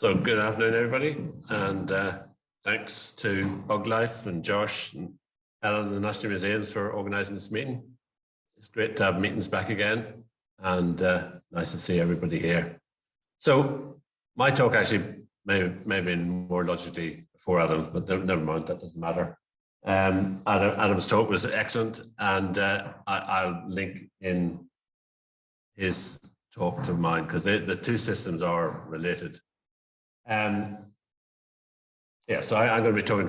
So good afternoon, everybody, and thanks to Buglife and Josh and Helen and the National Museums for organising this meeting. It's great to have meetings back again, and nice to see everybody here. So my talk actually may have been more logically before Adam, but never mind, that doesn't matter. Adam's talk was excellent, and I'll link in his talk to mine because the two systems are related. Yeah, so I'm going to be talking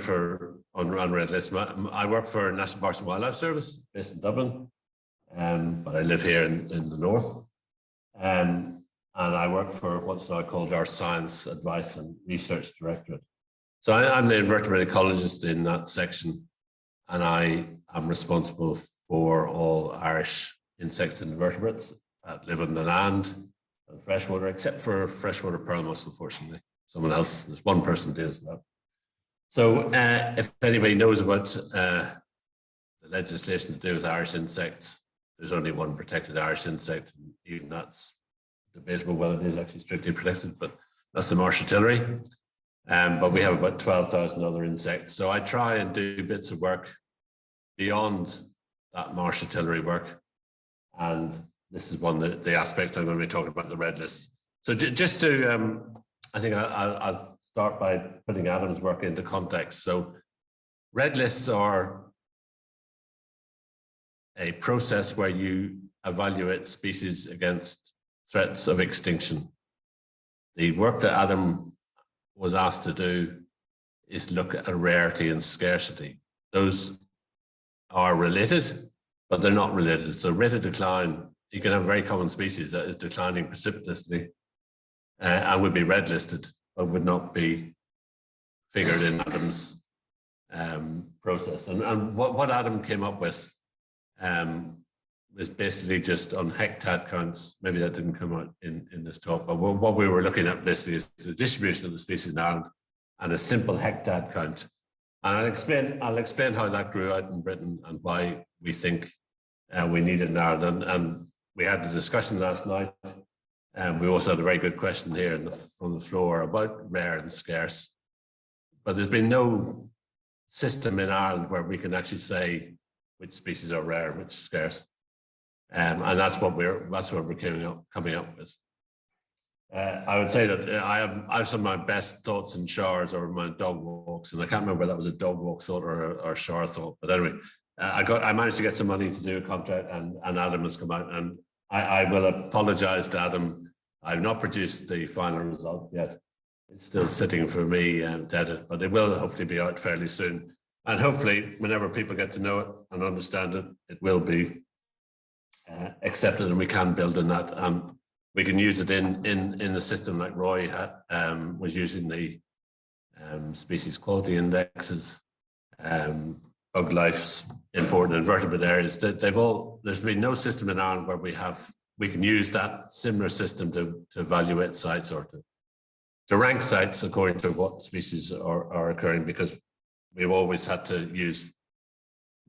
on Red List. I work for National Parks and Wildlife Service based in Dublin, but I live here in the north. And I work for what's now called our Science Advice and Research Directorate. So I'm the invertebrate ecologist in that section, and I am responsible for all Irish insects and invertebrates that live on the land and freshwater, except for freshwater pearl mussel, fortunately. Someone else, there's one person deals with that. So if anybody knows about the legislation to do with Irish insects, there's only one protected Irish insect, and even that's debatable whether it is actually strictly protected, but that's the marsh artillery. But we have about 12,000 other insects. So I try and do bits of work beyond that marsh artillery work. And this is one of the aspects I'm going to be talking about, the red list. So just to, I think I'll start by putting Adam's work into context. So red lists are a process where you evaluate species against threats of extinction. The work that Adam was asked to do is look at rarity and scarcity. Those are related, but they're not related. So rate of decline, you can have a very common species that is declining precipitously and would be red listed, but would not be figured in Adam's process. And what Adam came up with was basically just on hectare counts. Maybe that didn't come out in this talk, but what we were looking at basically is the distribution of the species in Ireland and a simple hectare count. And I'll explain how that grew out in Britain and why we think we need it in Ireland. And we had the discussion last night. We also had a very good question here from the floor about rare and scarce. But there's been no system in Ireland where we can actually say which species are rare and which scarce. And that's what we're coming up with. I would say that I have some of my best thoughts in showers or my dog walks, and I can't remember whether that was a dog walk thought or a shower thought. But anyway, I managed to get some money to do a contract, and Adam has come out, and I will apologize to Adam. I've not produced the final result yet. It's still sitting for me to edit, but it will hopefully be out fairly soon. And hopefully, whenever people get to know it and understand it, it will be accepted, and we can build on that. We can use it in the system like Roy was using the species quality indexes, Buglife's important invertebrate areas. There's been no system in Ireland where we can use that similar system to evaluate sites or to rank sites according to what species are occurring, because we've always had to use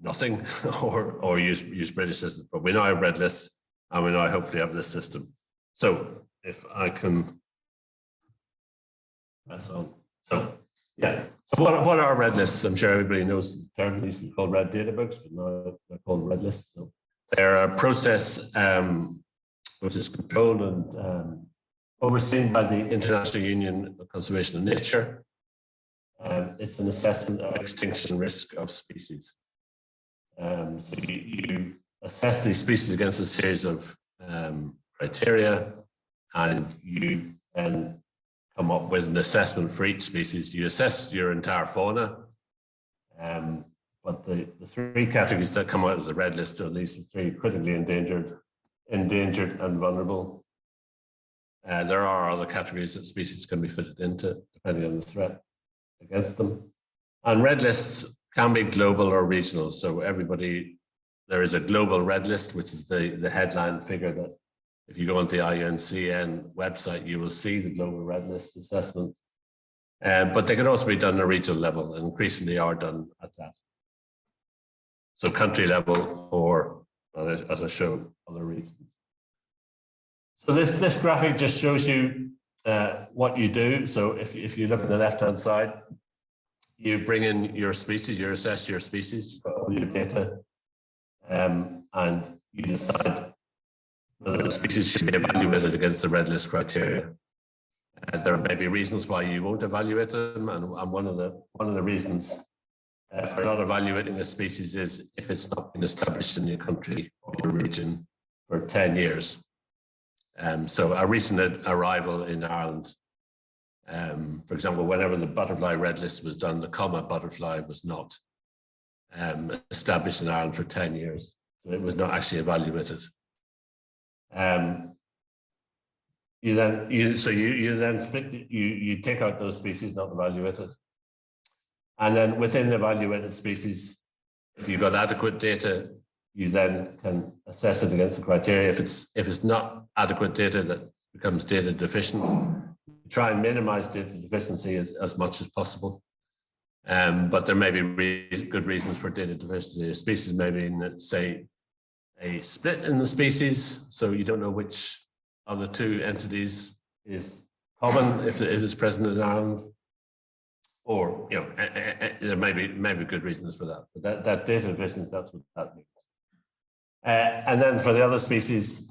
nothing or use British systems. But we now have red lists, and we now hopefully have this system. So if I can press on. So yeah. So what are red lists? I'm sure everybody knows the term. They used to be called red data books, but now they're called red lists. So they're a process which is controlled and overseen by the International Union of Conservation of Nature. It's an assessment of extinction risk of species. So you assess these species against a series of criteria, and you then come up with an assessment for each species. You assess your entire fauna, but the three categories that come out as a red list are at least three: critically endangered, and vulnerable. There are other categories that species can be fitted into depending on the threat against them. And red lists can be global or regional. So there is a global red list, which is the headline figure that if you go onto the IUCN website, you will see the global red list assessment. But they can also be done at a regional level, and increasingly are done at that. So country level, or as I show, other regions. So this graphic just shows you what you do, so if you look at the left-hand side, you bring in your species, you assess your species, you've got all your data, and you decide whether the species should be evaluated against the red list criteria. There may be reasons why you won't evaluate them, and one of the reasons for not evaluating a species is if it's not been established in your country or your region for 10 years. So a recent arrival in Ireland, for example, whenever the butterfly red list was done, the comma butterfly was not established in Ireland for 10 years. So it was not actually evaluated. You then split, you take out those species not evaluated. And then within the evaluated species, if you've got adequate data, you then can assess it against the criteria. If it's not adequate data, that becomes data deficient. Try and minimize data deficiency as much as possible. But there may be good reasons for data deficiency. A species may be, say, a split in the species, so you don't know which of the two entities is common if it is present in Ireland. Or, you know, there may be good reasons for that. But that data deficiency, that's what that means. And then for the other species,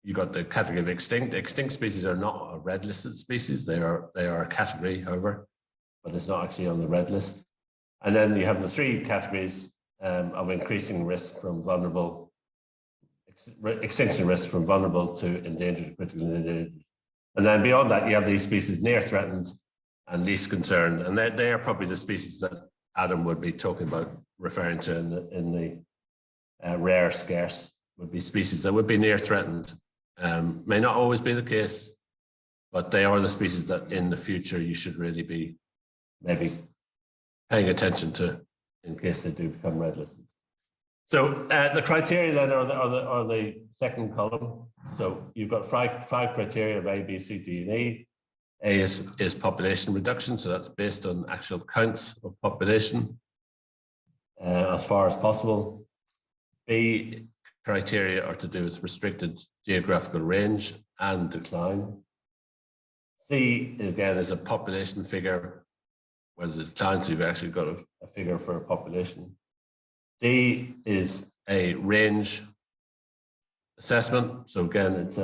you've got the category of extinct. Extinct species are not a red listed species. They are a category, however, but it's not actually on the red list. And then you have the three categories of increasing risk from vulnerable, extinction risk from vulnerable to endangered, critically endangered. And then beyond that, you have these species near threatened and least concerned. And they are probably the species that Adam would be talking about, referring to in the rare, scarce, would be species that would be near threatened. May not always be the case, but they are the species that in the future you should really be maybe paying attention to in case they do become red listed. So the criteria then are the second column. So you've got five criteria of A, B, C, D, and E. A is population reduction, so that's based on actual counts of population as far as possible. B criteria are to do with restricted geographical range and decline. C, again, is a population figure where the decline, so you've actually got a figure for a population. D is a range assessment. So again, it's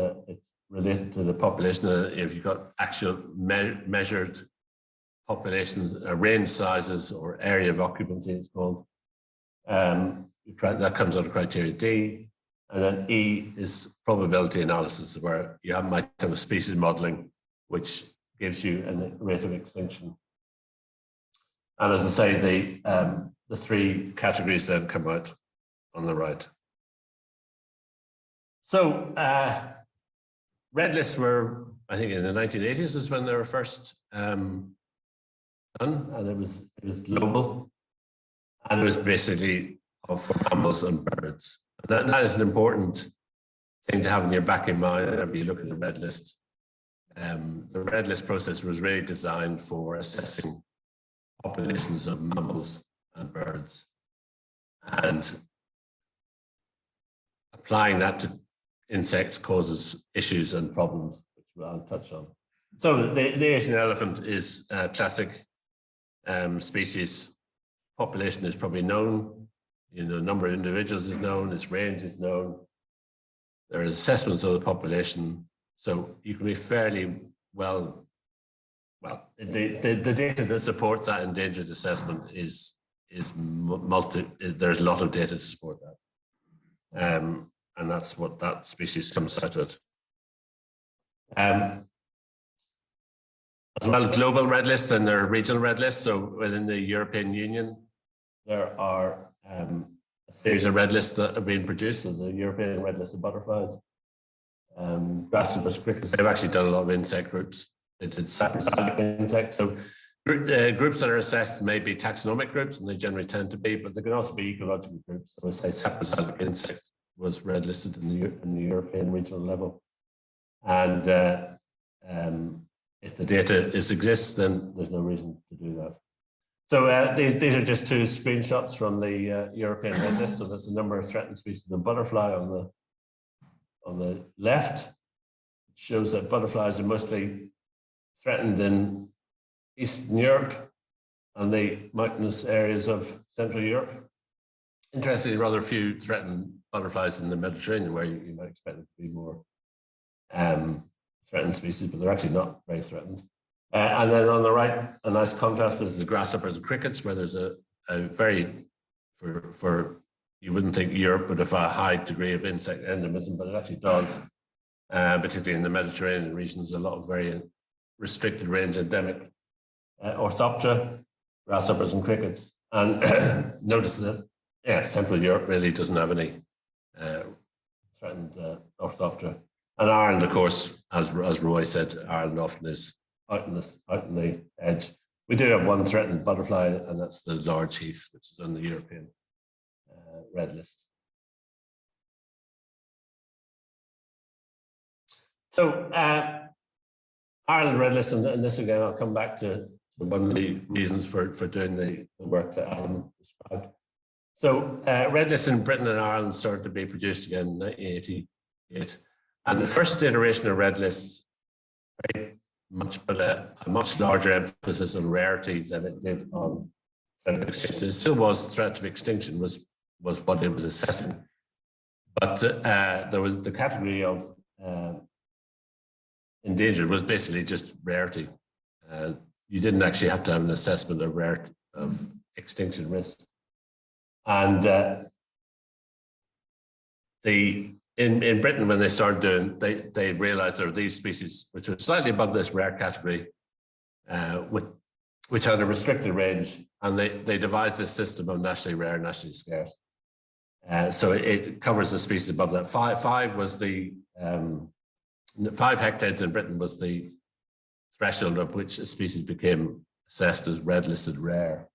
related to the population. If you've got actual measured populations, range sizes or area of occupancy, it's called. That comes under criteria D. And then E is probability analysis, where you might have a species modeling, which gives you a rate of extinction. And as I say, the three categories then come out on the right. So red lists were, I think, in the 1980s was when they were first done, and it was global, and it was basically for mammals and birds. And that is an important thing to have in your back in mind whenever you look at the red list. The red list process was really designed for assessing populations of mammals and birds, and applying that to insects causes issues and problems, which I'll touch on. So the Asian elephant is a classic species. Population is probably known. You know, the number of individuals is known. Its range is known. There are assessments of the population, so you can be fairly well. The data that supports that endangered assessment is there's a lot of data to support that. And that's what that species comes out with. As well as global red lists, then there are regional red lists. So within the European Union, there are a series of red lists that have been produced. So the European red list of butterflies, grasshoppers, crickets. They've actually done a lot of insect groups. They did saproxylic insects. So groups that are assessed may be taxonomic groups, and they generally tend to be, but they can also be ecological groups. So say saproxylic insects was red listed in the European regional level. And if the data exists, then there's no reason to do that. So these are just two screenshots from the European red list. So there's a number of threatened species of butterfly on the left. It shows that butterflies are mostly threatened in Eastern Europe and the mountainous areas of Central Europe. Interestingly, rather few threatened butterflies in the Mediterranean, where you might expect them to be more threatened species, but they're actually not very threatened. And then on the right, a nice contrast is the grasshoppers and crickets, where there's a very, you wouldn't think Europe would have a high degree of insect endemism, but it actually does, particularly in the Mediterranean regions, a lot of very restricted range endemic Orthoptera, grasshoppers and crickets. And notice that, Central Europe really doesn't have any threatened Orthoptera. And Ireland, of course, as Roy said, Ireland often is out in the edge. We do have one threatened butterfly, and that's the large heath, which is on the European red list. So Ireland red list, and this again, I'll come back to one of the reasons for doing the work that Alan described. So red lists in Britain and Ireland started to be produced again in 1988. And the first iteration of red lists very much put a much larger emphasis on rarity than it did on threat of extinction. It still was threat of extinction was what it was assessing. But there was the category of endangered was basically just rarity. You didn't actually have to have an assessment of rarity of extinction risk. And in Britain, when they started doing, they realized there were these species which were slightly above this rare category, which had a restricted range, and they devised this system of nationally rare, nationally scarce. So it covers the species above that. Five was the 5 hectares in Britain was the threshold of which a species became assessed as red listed rare,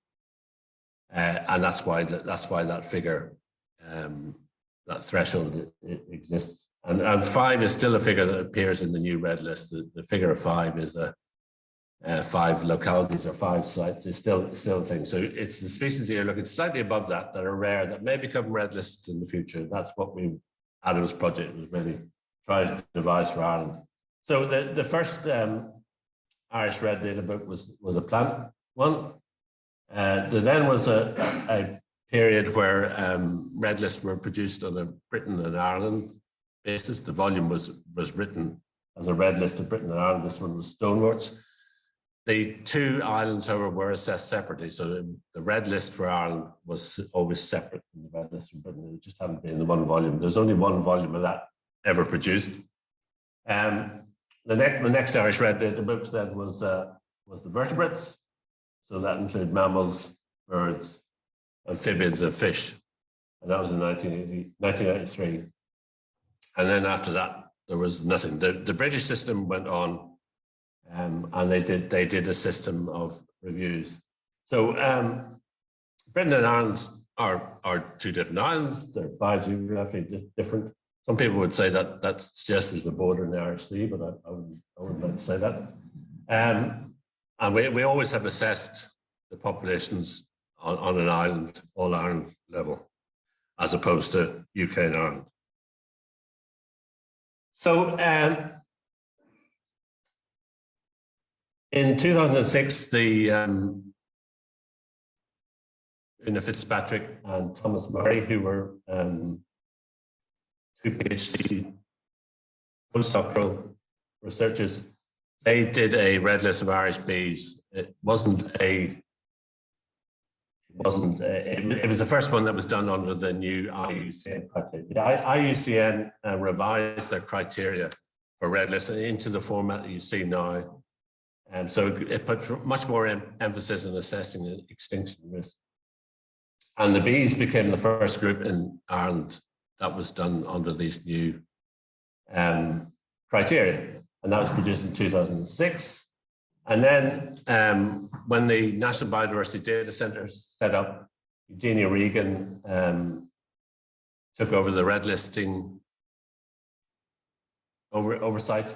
and that's why that figure, that threshold exists. And 5 is still a figure that appears in the new red list. The figure of 5 is 5 localities or 5 sites is still a thing. So it's the species that you're looking slightly above that are rare that may become red listed in the future. That's what Adam's project was really trying to devise for Ireland. So the first Irish red data book was a plant one. There then was a period where red lists were produced on a Britain and Ireland basis. The volume was written as a red list of Britain and Ireland. This one was stoneworts. The 2 islands, however, were assessed separately. So the red list for Ireland was always separate from the red list for Britain. It just hadn't been in the one volume. There's only one volume of that ever produced. The next Irish red data books then was the vertebrates. So that included mammals, birds, amphibians, and fish. And that was in 1993. And then after that, there was nothing. The British system went on, and they did a system of reviews. So Britain and Ireland are 2 different islands. They're biogeographically different. Some people would say that suggests there's a border in the Irish Sea, but I wouldn't like to say that. And we always have assessed the populations on an island, all Ireland level, as opposed to UK and Ireland. So in 2006, Una Fitzpatrick and Thomas Murray, who were 2 PhD postdoctoral researchers, they did a red list of Irish bees. It was the first one that was done under the new IUCN criteria. The IUCN revised their criteria for red lists into the format that you see now. And so it put much more emphasis on assessing extinction risk. And the bees became the first group in Ireland that was done under these new criteria. And that was produced in 2006. And then when the National Biodiversity Data Centre set up, Eugenia Regan took over the red listing oversight,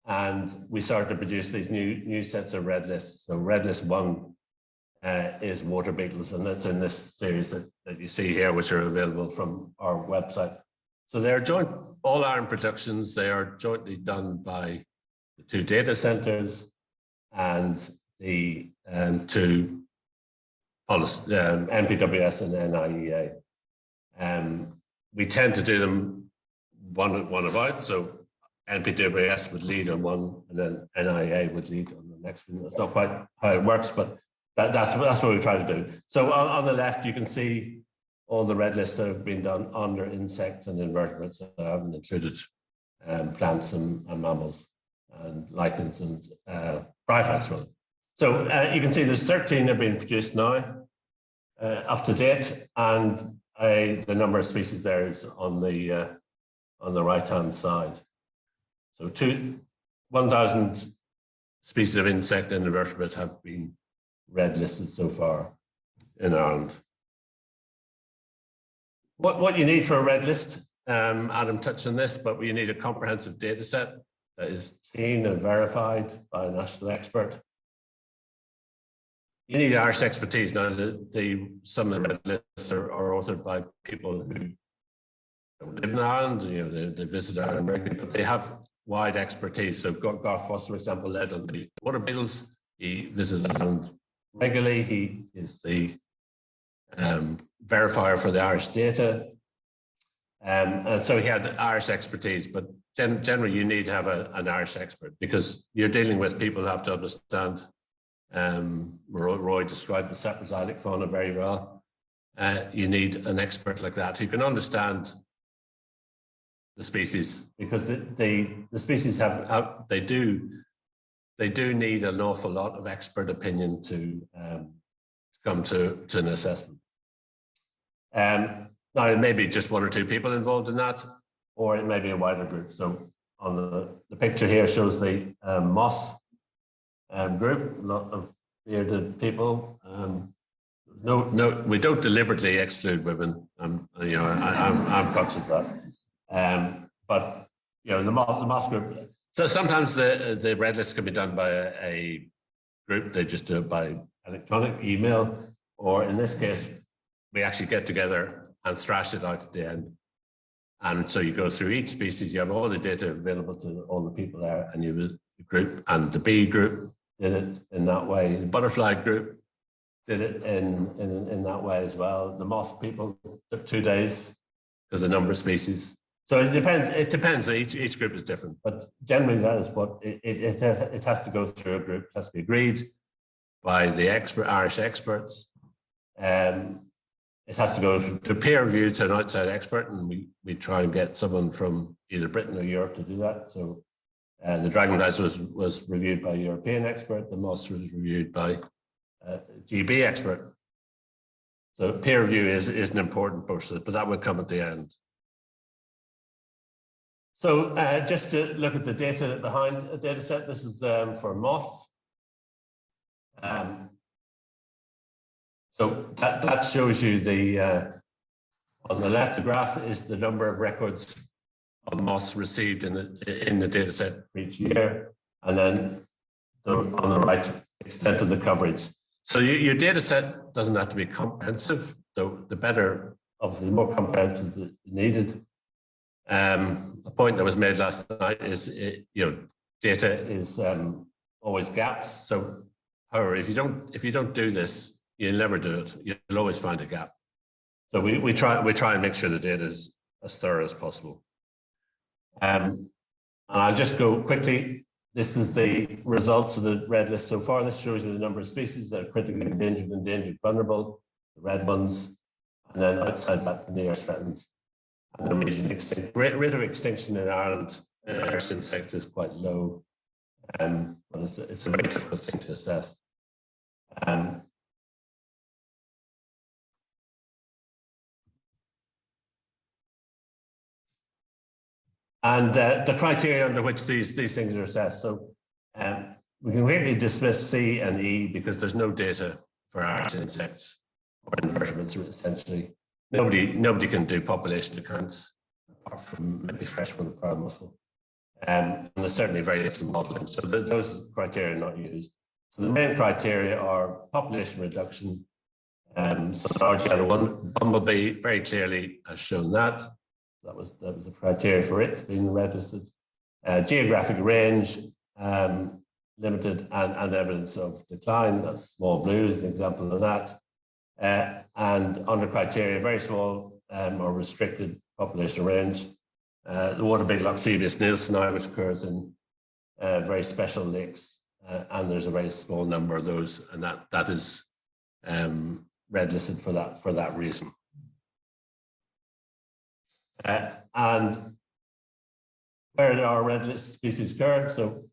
and we started to produce these new sets of red lists. So red list 1 is water beetles, and that's in this series that you see here, which are available from our website. So they're joint all Ireland productions. They are jointly done by the 2 data centres. and the two NPWS and NIEA. We tend to do them one about, so NPWS would lead on one, and then NIEA would lead on the next one. That's not quite how it works, but that's what we try to do. So on the left, you can see all the red lists that have been done under insects and invertebrates. So I haven't included plants and mammals and lichens and bryophytes. So you can see there's 13 have been produced now, up to date, and the number of species there is on the right-hand side. So 1,000 species of insect and invertebrates have been red listed so far in Ireland. What you need for a red list, Adam touched on this, but you need a comprehensive data set that is seen and verified by a national expert. You need Irish expertise. Now, some of the red lists are authored by people who live in Ireland, they visit Ireland regularly, but they have wide expertise. So Garth Foss, for example, led on the water beetles. He visits Ireland regularly. He is the verifier for the Irish data. And so he had Irish expertise, but generally you need to have an Irish expert because you're dealing with people who have to understand. Roy described the Saproxylic fauna very well. You need an expert like that who can understand the species, because the species they do need an awful lot of expert opinion to come to an assessment. Now it may be just one or two people involved in that, or it may be a wider group. So on the picture here shows the moss group, a lot of bearded people. No, we don't deliberately exclude women. I'm conscious of that. But the moss group. So sometimes the red list can be done by a group. They just do it by electronic email, or in this case, we actually get together and thrash it out at the end. And so you go through each species. You have all the data available to all the people there, and you have the group, and the bee group did it in that way. The butterfly group did it in that way as well. The moth people took 2 days because the number of species. So it depends. It depends. Each group is different, but generally that is what it has to go through a group. It has to be agreed by the Irish experts. It has to go to peer review to an outside expert, and we try and get someone from either Britain or Europe to do that. So the dragonflies was reviewed by a European expert. The moss was reviewed by a GB expert. So peer review is an important process, but that would come at the end. So just to look at the data behind a data set, this is for moths. So that shows you on the left, the graph is the number of records of moths received in the data set for each year, and then on the right, extent of the coverage. So your data set doesn't have to be comprehensive, though the better, obviously, the more comprehensive is needed. A point that was made last night is, data is always gaps. So, however, if you don't do this, you'll never do it. You'll always find a gap. So we try and make sure the data is as thorough as possible. And I'll just go quickly. This is the results of the red list so far. This shows you the number of species that are critically endangered, vulnerable, the red ones, and then outside that, the near threatened. And the region extinct. Rate of extinction in Ireland, Irish insects is quite low, but it's a very difficult thing to assess. And the criteria under which these things are assessed. So we can really dismiss C and E because there's no data for Irish insects or invertebrates, essentially. Nobody can do population accounts apart from maybe freshwater pearl mussel. And there's certainly very little modeling. So those criteria are not used. So the main criteria are population reduction. So large yellow one, bumblebee very clearly has shown that. That was the criteria for it being red listed. Geographic range, limited and evidence of decline. That's small blue is an example of that. And under criteria, very small or restricted population range. The water beetle Oxybius nielseni, which occurs in very special lakes, and there's a very small number of those, and that is red listed for that reason. And where there are red list species occur, so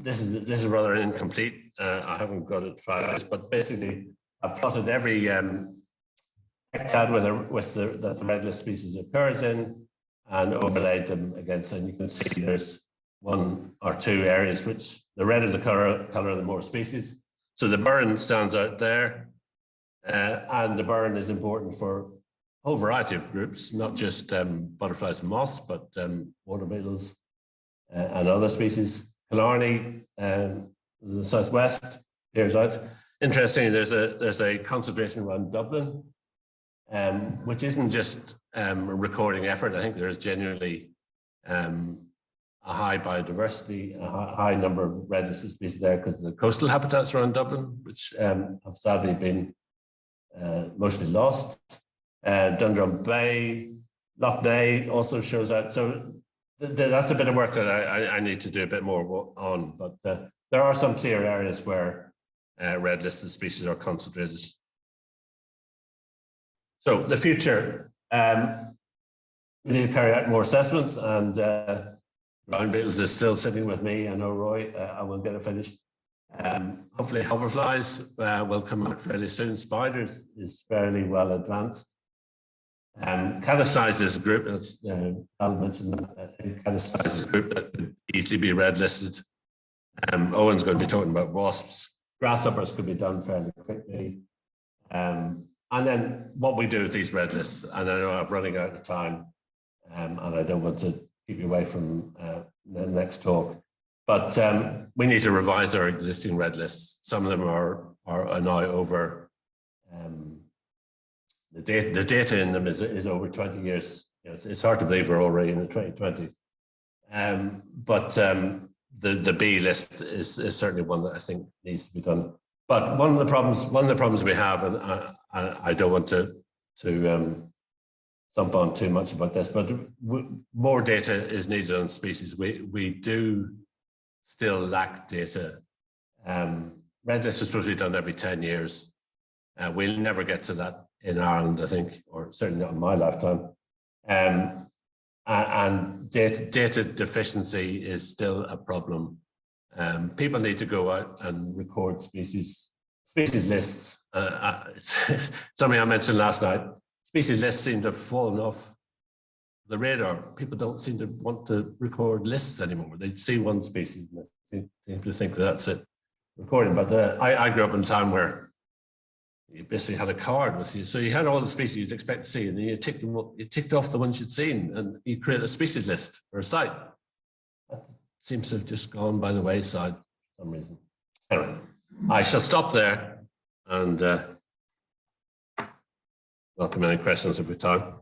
this is rather incomplete. I haven't got it filed, but basically I plotted every hectad that the red list species occurs in, and overlaid them against, and you can see there's one or two areas which the redder the color, the more species. So the burn stands out there, and the burn is important for a whole variety of groups, not just butterflies and moths, but water beetles and other species. Killarney, the southwest, here's out. Interestingly, there's a concentration around Dublin, which isn't just a recording effort. I think there's genuinely a high biodiversity, a high number of red listed species there because the coastal habitats around Dublin, which have sadly been mostly lost. Dundrum Bay, Lough Neagh also shows that. So that's a bit of work that I need to do a bit more on, but there are some clear areas where red listed species are concentrated. So the future, we need to carry out more assessments, and ground beetles is still sitting with me. I know Roy, I will get it finished. Hopefully hoverflies will come out fairly soon. Spiders is fairly well advanced. Caddis is a group, as Al mentioned, Caddis is a group that could easily be red listed. Owen's going to be talking about wasps. Grasshoppers could be done fairly quickly. And then what we do with these red lists, and I know I'm running out of time, and I don't want to keep you away from the next talk, but we need to revise our existing red lists. Some of them are now over, the data in them is over 20 years. You know, it's hard to believe we're already in the 2020s. But the B list is certainly one that I think needs to be done. But one of the problems we have, and I don't want to thump on too much about this, but more data is needed on species. We do still lack data. Red list is supposed to be done every 10 years. We'll never get to that in Ireland, I think, or certainly not in my lifetime. And data deficiency is still a problem. People need to go out and record species lists. Something I mentioned last night. Species lists seem to have fallen off the radar. People don't seem to want to record lists anymore. They see one species and they seem to think that that's it, recording. But I grew up in a time where you basically had a card with you, so you had all the species you'd expect to see, and then you ticked them up. You ticked off the ones you'd seen, and you create a species list or a site. That seems to have just gone by the wayside for some reason. Anyway, I shall stop there and welcome any questions if we have time.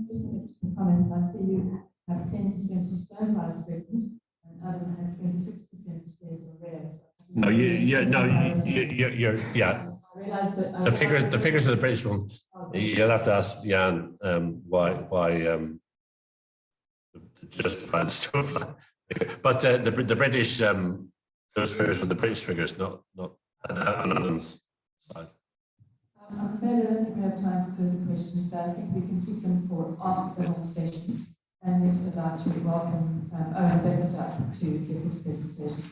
Just an interesting comment. I see you have 10% for stone lice pregnant, and Adam had 26% spares or rare. No, yeah. I realised that The figures of the British one. You'll have to ask Jan why just find stuff. But the British those figures are the British figures, not Adam's side. I'm afraid I don't think we have time for further questions, but I think we can keep them for after the whole session. And next, I'd like to welcome Owen Beckett to give his presentation.